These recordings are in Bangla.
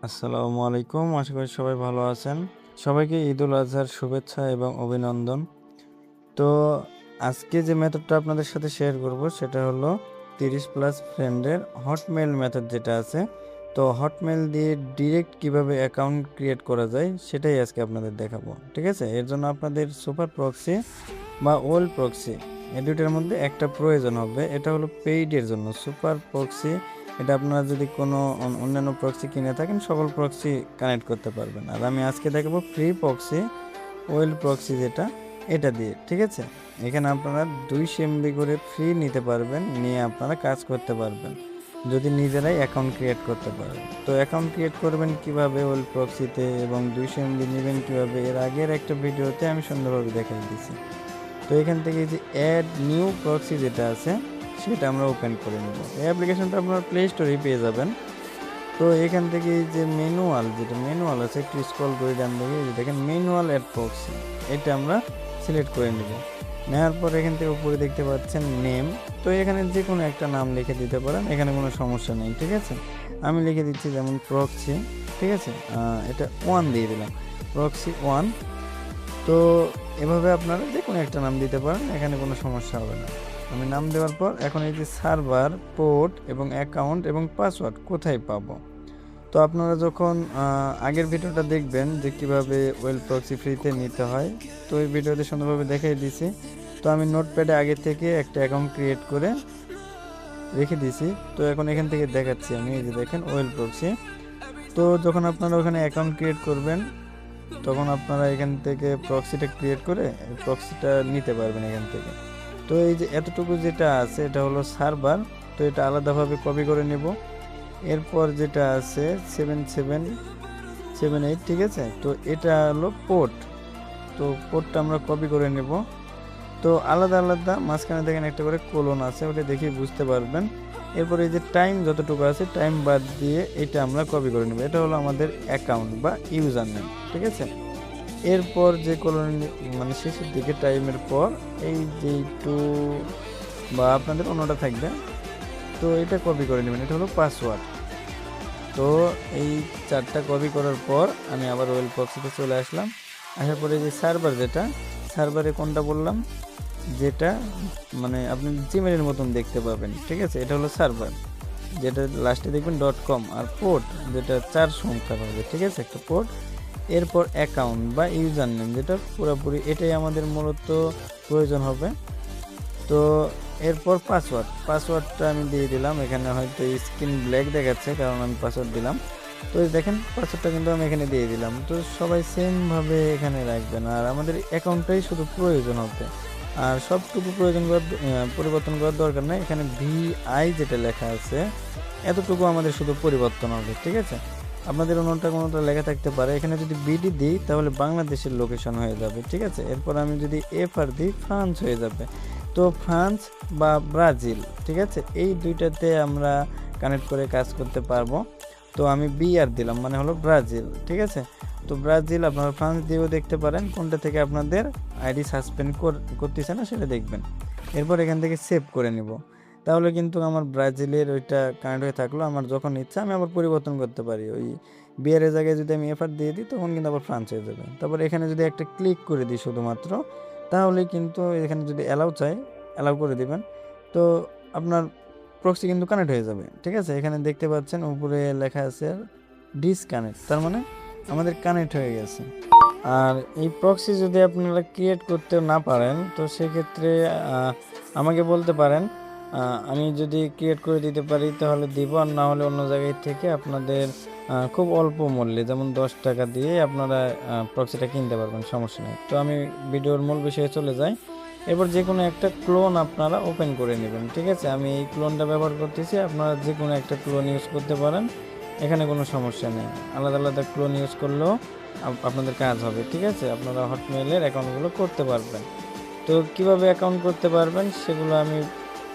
আসসালামু আলাইকুম। আশা করি সবাই ভালো আছেন। সবাইকে ঈদুল আজহার শুভেচ্ছা এবং অভিনন্দন। তো আজকে যে মেথডটা আপনাদের সাথে শেয়ার করব সেটা হলো 30 প্লাস ফ্রেন্ডের হটমেইল মেথড যেটা আছে। তো হটমেইল দিয়ে ডিরেক্ট কিভাবে অ্যাকাউন্ট ক্রিয়েট করা যায় সেটাই আজকে আপনাদের দেখাবো। ঠিক আছে? এর জন্য আপনাদের সুপার প্রক্সি বা ওল্ড প্রক্সি এই দুইটার মধ্যে একটা প্রয়োজন হবে। এটা হলো পেইডের জন্য সুপার প্রক্সি। এটা আপনারা যদি কোনো অন্যান্য প্রক্সি কিনে থাকেন সকল প্রক্সি কানেক্ট করতে পারবেন। আর আমি আজকে দেখাবো ফ্রি প্রক্সি ওয়েল প্রক্সি যেটা এটা দিয়ে। ঠিক আছে? এখানে আপনারা 200 MB করে ফ্রি নিতে পারবেন, নিয়ে আপনারা কাজ করতে পারবেন যদি নিজেরাই অ্যাকাউন্ট ক্রিয়েট করতে পারেন। তো অ্যাকাউন্ট ক্রিয়েট করবেন কিভাবে ওয়েল প্রক্সিতে এবং 200 MB নেবেন কিভাবে এর আগের একটা ভিডিওতে আমি সুন্দরভাবে দেখাই দিয়েছি। তো এখান থেকে যে অ্যাড নিউ প্রক্সি যেটা আছে সেটা আমরা ওপেন করে নেব। এই অ্যাপ্লিকেশনটা আপনারা প্লে স্টোরেই পেয়ে যাবেন। তো এখান থেকে এই যে যেটা ম্যানুয়াল আছে একটু স্ক্রল করে ডান দিকে এই যে দেখেন ম্যানুয়াল অ্যাড প্রক্সি এটা আমরা সিলেক্ট করে নেব। নেওয়ার পর এখান থেকে উপরে দেখতে পাচ্ছেন নেম। তো এখানে যে কোনো একটা নাম লিখে দিতে পারেন, এখানে কোনো সমস্যা নেই। ঠিক আছে? আমি লিখে দিচ্ছি যেমন প্রক্সি। ঠিক আছে? এটা 1 দিয়ে দিলাম, প্রক্সি 1। তো এভাবে আপনারা যে কোনো একটা নাম দিতে পারেন, এখানে কোনো সমস্যা হবে না। আমি নাম দেওয়ার পর এখন এই যে সার্ভার, পোর্ট এবং অ্যাকাউন্ট এবং পাসওয়ার্ড কোথায় পাবো? তো আপনারা যখন আগের ভিডিওটা দেখবেন যে কিভাবে ওয়েল প্রক্সি ফ্রিতে নিতে হয়, তো এই ভিডিওতে সুন্দরভাবে দেখিয়ে দিয়েছি। তো আমি নোটপ্যাডে আগে থেকে একটা অ্যাকাউন্ট ক্রিয়েট করে রেখে দিয়েছি। তো এখন এখান থেকে দেখাচ্ছি আমি, এই যে দেখেন ওয়েল প্রক্সি। তো যখন আপনারা ওখানে অ্যাকাউন্ট ক্রিয়েট করবেন তখন আপনারা এখান থেকে প্রক্সিটা ক্রিয়েট করে প্রক্সিটা নিতে পারবেন এখান থেকে। তো এই যে এতটুকু যেটা আছে এটা হলো সার্ভার। তো এটা আলাদাভাবে কপি করে নেব। এরপর যেটা আছে 7778, ঠিক আছে? তো এটা হলো পোর্ট। তো পোর্টটা আমরা কপি করে নেব। তো আলাদা আলাদা মাঝখানে দেখেন একটা করে কোলন আছে, ওটা দেখে বুঝতে পারবেন। এরপর এই যে টাইম যতটুকু আছে টাইম বাদ দিয়ে এটা আমরা কপি করে নেব। এটা হলো আমাদের অ্যাকাউন্ট বা ইউজার নেম। ঠিক আছে? এরপর যে কলোনি মানে শেষের দিকে টাইমের পর এই যে একটু বা আপনাদের অন্যটা থাকবে, তো এটা কপি করে নেবেন। এটা হলো পাসওয়ার্ড। তো এই 4টা কপি করার পর আমি আবার ওয়েল প্রক্সিতে চলে আসলাম। আসার পরে যে সার্ভার যেটা, সার্ভারে কোনটা বললাম, যেটা মানে আপনি জিমেলের মতন দেখতে পাবেন। ঠিক আছে? এটা হলো সার্ভার, যেটা লাস্টে দেখবেন .com। আর পোর্ট যেটা 4 সংখ্যার হবে। ঠিক আছে? একটা পোর্ট। এরপর অ্যাকাউন্ট বা ইউজার নেম যেটা পুরোপুরি এটাই আমাদের মূলত প্রয়োজন হবে। তো এরপর পাসওয়ার্ডটা আমি দিয়ে দিলাম। এখানে হয়তো স্ক্রিন ব্ল্যাক দেখাচ্ছে কারণ আমি পাসওয়ার্ড দিলাম। তো দেখেন পাসওয়ার্ডটা কিন্তু আমি এখানে দিয়ে দিলাম। তো সবাই সেমভাবে এখানে রাখবেন। আর আমাদের অ্যাকাউন্টটাই শুধু প্রয়োজন হবে, আর সবটুকু পরিবর্তন করার দরকার নেই। এখানে VI যেটা লেখা আছে এতটুকু আমাদের শুধু পরিবর্তন হবে। ঠিক আছে? আপনাদের কোনোটা লেখা থাকতে পারে। এখানে যদি BD দিই তাহলে বাংলাদেশের লোকেশন হয়ে যাবে। ঠিক আছে? এরপর আমি যদি FR দিই ফ্রান্স হয়ে যাবে। তো ফ্রান্স বা ব্রাজিল, ঠিক আছে, এই দুইটাতে আমরা কানেক্ট করে কাজ করতে পারবো। তো আমি BR দিলাম, মানে হলো ব্রাজিল। ঠিক আছে? তো ব্রাজিল আপনারা ফ্রান্স দিয়েও দেখতে পারেন, কোনটা থেকে আপনাদের আইডি সাসপেন্ড করতেছে না সেটা দেখবেন। এরপর এখান থেকে সেভ করে নিব। তাহলে কিন্তু আমার ব্রাজিলের ওইটা কানেক্ট হয়ে থাকলো। আমার যখন ইচ্ছা আমি আবার পরিবর্তন করতে পারি। ওই BR এর জায়গায় যদি আমি FR দিয়ে দিই তখন কিন্তু আবার ফ্রান্স হয়ে যাবে। তারপর এখানে যদি একটা ক্লিক করে দিই শুধুমাত্র, তাহলে কিন্তু এখানে যদি অ্যালাউ চাই অ্যালাউ করে দিবেন। তো আপনার প্রক্সি কিন্তু কানেক্ট হয়ে যাবে। ঠিক আছে? এখানে দেখতে পাচ্ছেন উপরে লেখা আছে ডিসকানেক্ট, তার মানে আমাদের কানেক্ট হয়ে গেছে। আর এই প্রক্সি যদি আপনারা ক্রিয়েট করতে না পারেন তো সেক্ষেত্রে আমাকে বলতে পারেন। আমি যদি ক্রিয়েট করে দিতে পারি তাহলে দিব, আর না হলে অন্য জায়গায় থেকে আপনাদের খুব অল্প মূল্যে যেমন 10 টাকা দিয়ে আপনারা প্রক্সিটা কিনতে পারবেন, সমস্যা নেই। তো আমি ভিডিওর মূল বিষয়ে চলে যাই। এরপর যে কোনো একটা ক্লোন আপনারা ওপেন করে নেবেন। ঠিক আছে? আমি এই ক্লোনটা ব্যবহার করতেছি, আপনারা যে কোনো একটা ক্লোন ইউজ করতে পারেন, এখানে কোনো সমস্যা নেই। আলাদা আলাদা ক্লোন ইউজ করলেও আপনাদের কাজ হবে। ঠিক আছে? আপনারা হটমেইলের অ্যাকাউন্টগুলো করতে পারবেন। তো কিভাবে অ্যাকাউন্ট করতে পারবেন সেগুলো আমি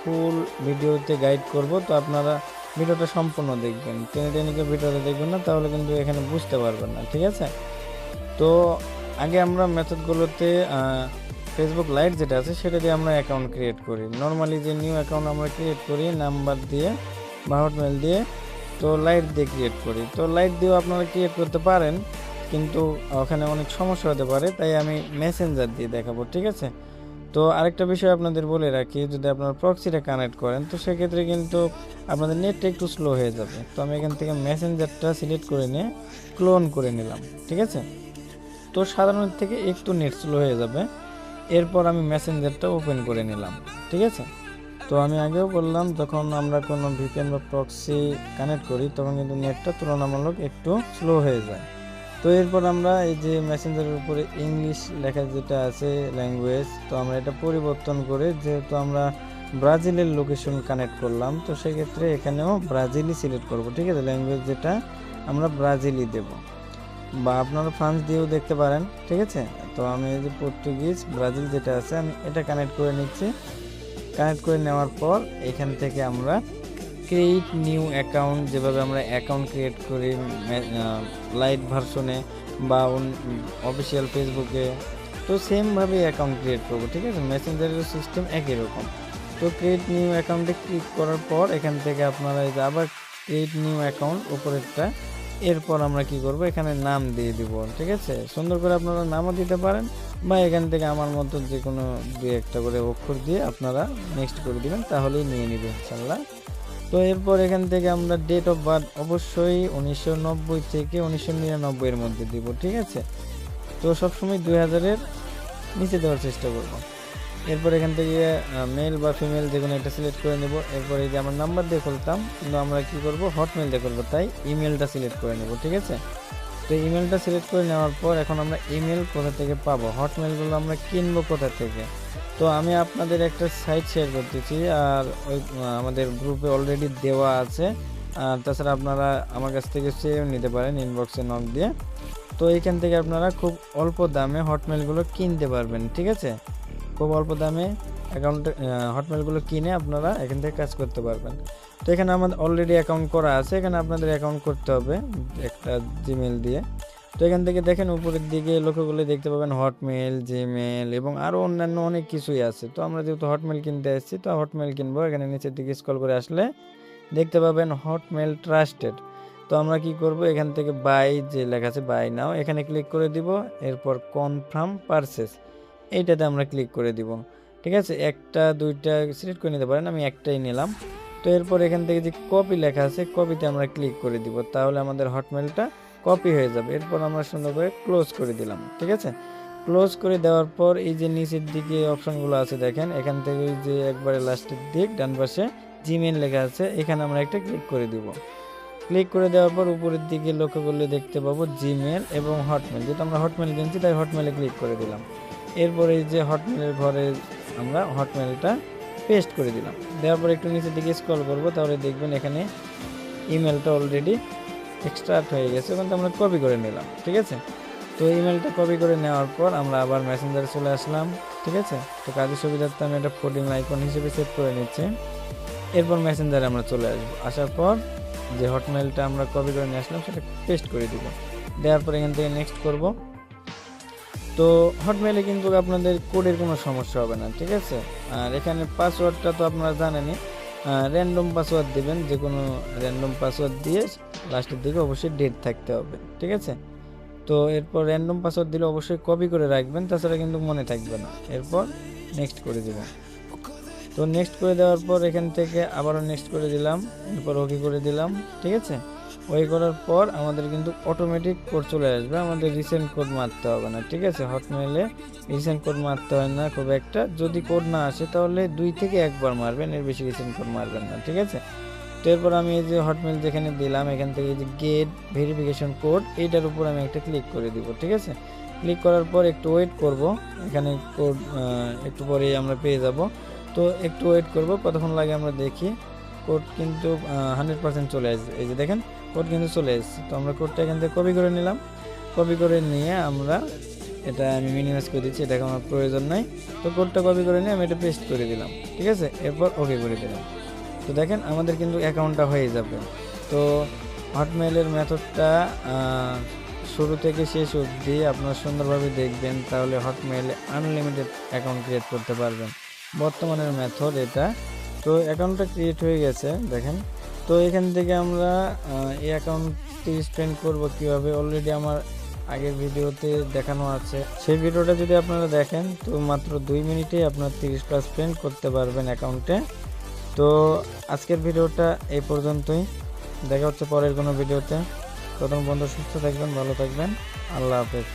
ফুল ভিডিওতে গাইড করব। তো আপনারা ভিডিওটা সম্পূর্ণ দেখবেন, টেনে টেনে ভিডিওটা দেখবেন না, তাহলে কিন্তু এখানে বুঝতে পারবেন না। ঠিক আছে? তো আগে আমরা মেথডগুলোতে ফেসবুক লাইট যেটা আছে সেটা দিয়ে আমরা অ্যাকাউন্ট ক্রিয়েট করি। নর্মালি যে নিউ অ্যাকাউন্ট আমরা ক্রিয়েট করি নাম্বার দিয়ে বা হটমেইল দিয়ে, তো লাইট দিয়ে ক্রিয়েট করি। তো লাইট দিয়েও আপনারা ক্রিয়েট করতে পারেন, কিন্তু ওখানে অনেক সমস্যা হতে পারে, তাই আমি মেসেঞ্জার দিয়ে দেখাবো, ঠিক আছে। তো আরেকটা বিষয় আপনাদের বলে রাখি, যদি আপনারা প্রক্সিটা কানেক্ট করেন তো সেক্ষেত্রে কিন্তু আপনাদের নেটটা একটু স্লো হয়ে যাবে। তো আমি এখান থেকে মেসেঞ্জারটা সিলেক্ট করে নিয়ে ক্লোন করে নিলাম, ঠিক আছে। তো সাধারণত থেকে একটু নেট স্লো হয়ে যাবে। এরপর আমি মেসেঞ্জারটা ওপেন করে নিলাম, ঠিক আছে। তো আমি আগেও বললাম, যখন আমরা কোনো ভিপিএন বা প্রক্সি কানেক্ট করি তখন কিন্তু নেটটা তুলনামূলক একটু স্লো হয়ে যায়। তো এরপর আমরা এই যে মেসেঞ্জারের উপরে ইংলিশ লেখা যেটা আছে ল্যাঙ্গুয়েজ, তো আমরা এটা পরিবর্তন করে, যেহেতু আমরা ব্রাজিলের লোকেশন কানেক্ট করলাম তো সেক্ষেত্রে এখানেও ব্রাজিলই সিলেক্ট করব, ঠিক আছে। ল্যাঙ্গুয়েজ যেটা আমরা ব্রাজিলই দেব, বা আপনারা ফ্রান্স দিয়েও দেখতে পারেন, ঠিক আছে। তো আমি এই যে পর্তুগিজ ব্রাজিল যেটা আছে আমি এটা কানেক্ট করে নিচ্ছি। কানেক্ট করে নেওয়ার পর এখান থেকে আমরা ক্রিয়েট নিউ অ্যাকাউন্ট, যেভাবে আমরা অ্যাকাউন্ট ক্রিয়েট করি লাইট ভার্সনে বা অফিসিয়াল ফেসবুকে, তো সেমভাবে অ্যাকাউন্ট ক্রিয়েট করব, ঠিক আছে। মেসেঞ্জারের সিস্টেম একই রকম। তো ক্রিয়েট নিউ অ্যাকাউন্টে ক্লিক করার পর এখান থেকে আপনারা এই যে আবার ক্রিয়েট নিউ অ্যাকাউন্ট উপরেরটা, এরপর আমরা কি করব, এখানে নাম দিয়ে দিব, ঠিক আছে। সুন্দর করে আপনারা নামও দিতে পারেন, বা এখান থেকে আমার মতো যে কোনো দুই একটা করে অক্ষর দিয়ে আপনারা নেক্সট করে দিবেন, তাহলেই নিয়ে নেবেন ইনশাআল্লাহ। তো এরপর এখান থেকে আমরা ডেট অফ বার্থ অবশ্যই 1990 থেকে 1999 এর মধ্যে দিব, ঠিক আছে। তো সবসময় 2000-এর নিচে দেওয়ার চেষ্টা করব। এরপর এখান থেকে মেল বা ফিমেল যে কোনো একটা সিলেক্ট করে নেব। এরপর এই যে আমরা নাম্বার দিয়ে খুলতাম, কিন্তু আমরা কি করব, হটমেল দিয়ে করবো, তাই ইমেলটা সিলেক্ট করে নেব, ঠিক আছে। তো ইমেলটা সিলেক্ট করে নেওয়ার পর এখন আমরা ইমেল কোথা থেকে পাবো, হটমেলগুলো আমরা কিনবো কোথা থেকে। তো আমি আপনাদের একটা সাইট শেয়ার করতেছি, আর ওই আমাদের গ্রুপে অলরেডি দেওয়া আছে। আর তাছাড়া আপনারা আমার কাছ থেকে চেয়েও নিতে পারেন ইনবক্সে নক দিয়ে। তো এইখান থেকে আপনারা খুব অল্প দামে হটমেলগুলো কিনতে পারবেন, ঠিক আছে। খুব অল্প দামে অ্যাকাউন্টে হটমেলগুলো কিনে আপনারা এখান থেকে কাজ করতে পারবেন। তো এখানে আমাদের অলরেডি অ্যাকাউন্ট করা আছে, এখানে আপনাদের অ্যাকাউন্ট করতে হবে একটা জিমেল দিয়ে। তো এখান থেকে দেখেন উপরের দিকে লক্ষ্য করলে দেখতে পাবেন হটমেল, জিমেল এবং আরও অন্যান্য অনেক কিছুই আছে। তো আমরা যেহেতু হটমেল কিনতে এসেছি তো হটমেল কিনবো। এখানে নিচের দিকে স্ক্রল করে আসলে দেখতে পাবেন হটমেল ট্রাস্টেড। তো আমরা কি করব, এখান থেকে বাই যে লেখা আছে বাই নাও, এখানে ক্লিক করে দিব। এরপর কনফার্ম পারচেস এইটাতে আমরা ক্লিক করে দিব, ঠিক আছে। একটা দুইটা সিলেক্ট করে নিতে পারেন, আমি একটাই নিলাম। তো এরপর এখান থেকে যে কপি লেখা আছে কপিতে আমরা ক্লিক করে দিব, তাহলে আমাদের হটমেলটা কপি হয়ে যাবে। এরপর আমরা সুন্দর করে ক্লোজ করে দিলাম, ঠিক আছে। ক্লোজ করে দেওয়ার পর এই যে নিচের দিকে অপশনগুলো আছে দেখেন, এখান থেকে ওই যে একবারে লাস্টের দিক ডান পাশে জিমেল লেখা আছে, এখানে আমরা একটা ক্লিক করে দিব। ক্লিক করে দেওয়ার পর উপরের দিকে লক্ষ্য করলে দেখতে পাবো জিমেল এবং হটমেল, যেহেতু আমরা হটমেল কিনছি তাই হটমেলে ক্লিক করে দিলাম। এরপরে এই যে হটমেলের ঘরে আমরা হটমেলটা পেস্ট করে দিলাম। দেওয়ার পর একটু নিচের দিকে স্ক্রল করব, তাহলে দেখবেন এখানে ইমেলটা অলরেডি এক্সট্রাক্ট হয়ে গেছে, ওখান থেকে আমরা কপি করে নিলাম, ঠিক আছে। তো ইমেলটা কপি করে নেওয়ার পর আমরা আবার মেসেঞ্জারে চলে আসলাম, ঠিক আছে। তো কাজের সুবিধার্থে আমি এটা ফোল্ডিং আইকন হিসেবে সেট করে নিচ্ছি। এরপর মেসেঞ্জারে আমরা চলে আসবো, আসার পর যে হটমেলটা আমরা কপি করে নিয়ে আসলাম সেটা পেস্ট করে দিব। দেওয়ার পর এখান থেকে নেক্সট করব। তো হটমেলে কিন্তু আপনাদের কোডের কোনো সমস্যা হবে না, ঠিক আছে। আর এখানে পাসওয়ার্ডটা তো আপনারা জানেনই, র্যান্ডম পাসওয়ার্ড দেবেন, যে কোনো র্যান্ডম পাসওয়ার্ড দিয়ে লাস্টের দিকে অবশ্যই ডেট থাকতে হবে, ঠিক আছে। তো এরপর র্যান্ডম পাসওয়ার্ড দিলে অবশ্যই কপি করে রাখবেন, তাছাড়া কিন্তু মনে থাকবে না। এরপর নেক্সট করে দেবেন। তো নেক্সট করে দেওয়ার পর এখান থেকে আবারও নেক্সট করে দিলাম, এরপর ওকে করে দিলাম, ঠিক আছে। ওই করার পর আমাদের কিন্তু অটোমেটিক কোড চলে আসবে, আমাদের রিসেন্ট কোড মারতে হবে না, ঠিক আছে। হটমেলে রিসেন্ট কোড মারতে হয় না খুব একটা, যদি কোড না আসে তাহলে 2 থেকে 1 বার মারবেন, এর বেশি রিসেন্ট কোড মারবেন না, ঠিক আছে। তো এরপর আমি এই যে হটমেল যেখানে দিলাম এখান থেকে এই যে গেট ভেরিফিকেশন কোড এইটার উপর আমি একটা ক্লিক করে দিব, ঠিক আছে। ক্লিক করার পর একটু ওয়েট করব, এখানে কোড একটু পরেই আমরা পেয়ে যাব। তো একটু ওয়েট করব, কতক্ষণ লাগে আমরা দেখি। কোড কিন্তু 100% চলে আসছে, এই যে দেখেন কোড কিন্তু চলে এসেছে। তো আমরা কোডটা এখান থেকে কপি করে নিলাম, কপি করে নিয়ে আমরা এটা আমি মিনিমাইজ করে দিচ্ছি, এটা আমার প্রয়োজন নাই। তো কোডটা কপি করে নিয়ে আমি এটা পেস্ট করে দিলাম, ঠিক আছে। এরপর ওকে করে দিলাম। তো দেখেন আমাদের কিন্তু অ্যাকাউন্টটা হয়ে যাবে। তো হটমেলের মেথডটা শুরু থেকে শেষ অবধি আপনারা সুন্দরভাবে দেখবেন, তাহলে হটমেলে আনলিমিটেড অ্যাকাউন্ট ক্রিয়েট করতে পারবেন। বর্তমানের মেথড এটা। তো অ্যাকাউন্টটা ক্রিয়েট হয়ে গেছে দেখেন, তো এখান থেকে আমরা এই অ্যাকাউন্টটি স্পেন্ড করব কিভাবে অলরেডি আমার আগের ভিডিওতে দেখানো আছে। সেই ভিডিওটা যদি আপনারা দেখেন তো মাত্র 2 মিনিটে আপনার 30+ স্পেন্ড করতে পারবেন অ্যাকাউন্টে। তো আজকের ভিডিওটা এই পর্যন্তই, দেখা হচ্ছে পরের কোনো ভিডিওতে। ততক্ষণ পর্যন্ত সুস্থ থাকবেন, ভালো থাকবেন, আল্লাহ হাফেজ।